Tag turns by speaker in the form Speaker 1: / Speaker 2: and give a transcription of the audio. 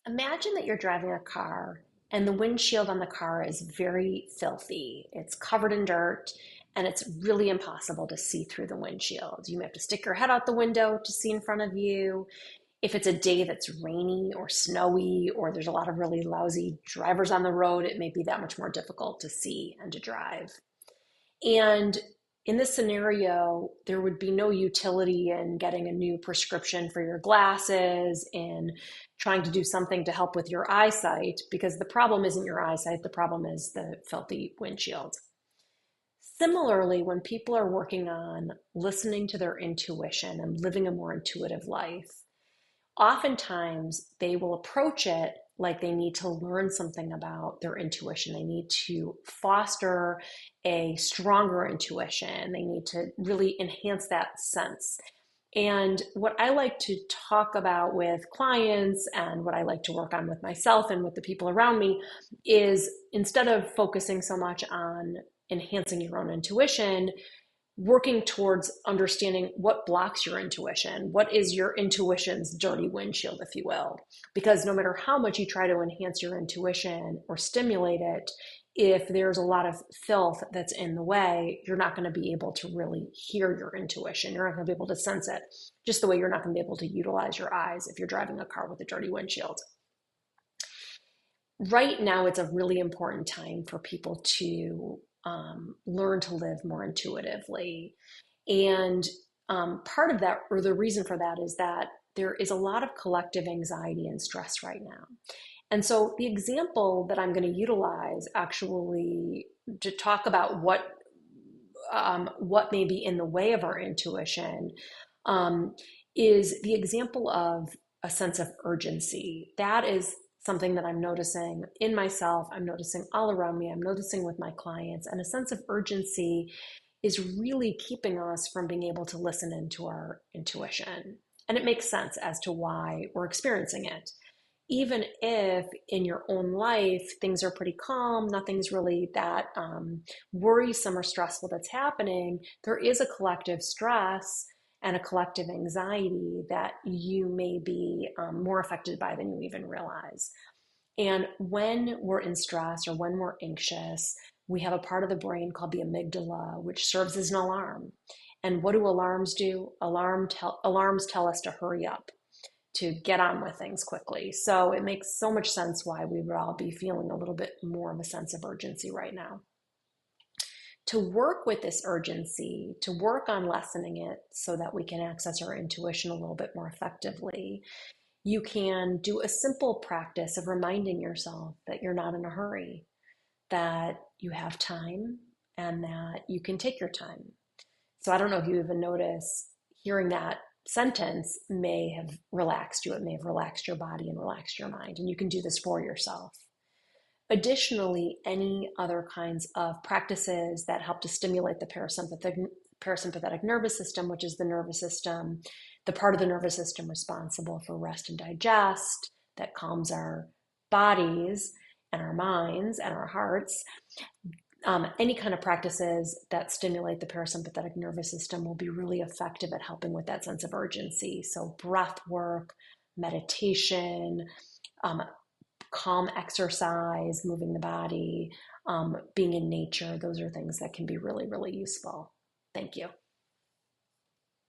Speaker 1: Imagine that you're driving a car and the windshield on the car is very filthy. It's covered in dirt and it's really impossible to see through the windshield. You may have to stick your head out the window to see in front of you. If it's a day that's rainy or snowy or there's a lot of really lousy drivers on the road, it may be that much more difficult to see and to drive. And in this scenario, there would be no utility in getting a new prescription for your glasses and trying to do something to help with your eyesight because the problem isn't your eyesight, the problem is the filthy windshield. Similarly, when people are working on listening to their intuition and living a more intuitive life, oftentimes they will approach it like they need to learn something about their intuition. They need to foster a stronger intuition. They need to really enhance that sense. And what I like to talk about with clients and what I like to work on with myself and with the people around me is instead of focusing so much on enhancing your own intuition, working towards understanding what blocks your intuition. What is your intuition's dirty windshield, if you will? Because no matter how much you try to enhance your intuition or stimulate it, if there's a lot of filth that's in the way, you're not going to be able to really hear your intuition. You're not going to be able to sense it, just the way you're not going to be able to utilize your eyes if you're driving a car with a dirty windshield. Right now, it's a really important time for people to learn to live more intuitively. And part of that, or the reason for that, is that there is a lot of collective anxiety and stress right now. And so the example that I'm going to utilize actually to talk about what may be in the way of our intuition um, is the example of a sense of urgency. That is something that I'm noticing in myself, I'm noticing all around me, I'm noticing with my clients, and a sense of urgency is really keeping us from being able to listen into our intuition. And it makes sense as to why we're experiencing it. Even if in your own life things are pretty calm, nothing's really that worrisome or stressful that's happening, there is a collective stress and a collective anxiety that you may be more affected by than you even realize. And when we're in stress or when we're anxious, we have a part of the brain called the amygdala, which serves as an alarm. And what do alarms do? Alarms tell us to hurry up, to get on with things quickly. So it makes so much sense why we would all be feeling a little bit more of a sense of urgency right now. To work with this urgency, to work on lessening it so that we can access our intuition a little bit more effectively, you can do a simple practice of reminding yourself that you're not in a hurry, that you have time, and that you can take your time. So I don't know if you even notice hearing that sentence may have relaxed you. It may have relaxed your body and relaxed your mind. And you can do this for yourself. Additionally, any other kinds of practices that help to stimulate the parasympathetic nervous system, which is the nervous system, the part of the nervous system responsible for rest and digest, that calms our bodies and our minds and our hearts. Any kind of practices that stimulate the parasympathetic nervous system will be really effective at helping with that sense of urgency. So breath work, meditation, calm exercise, moving the body, being in nature, those are things that can be really, really useful. Thank you.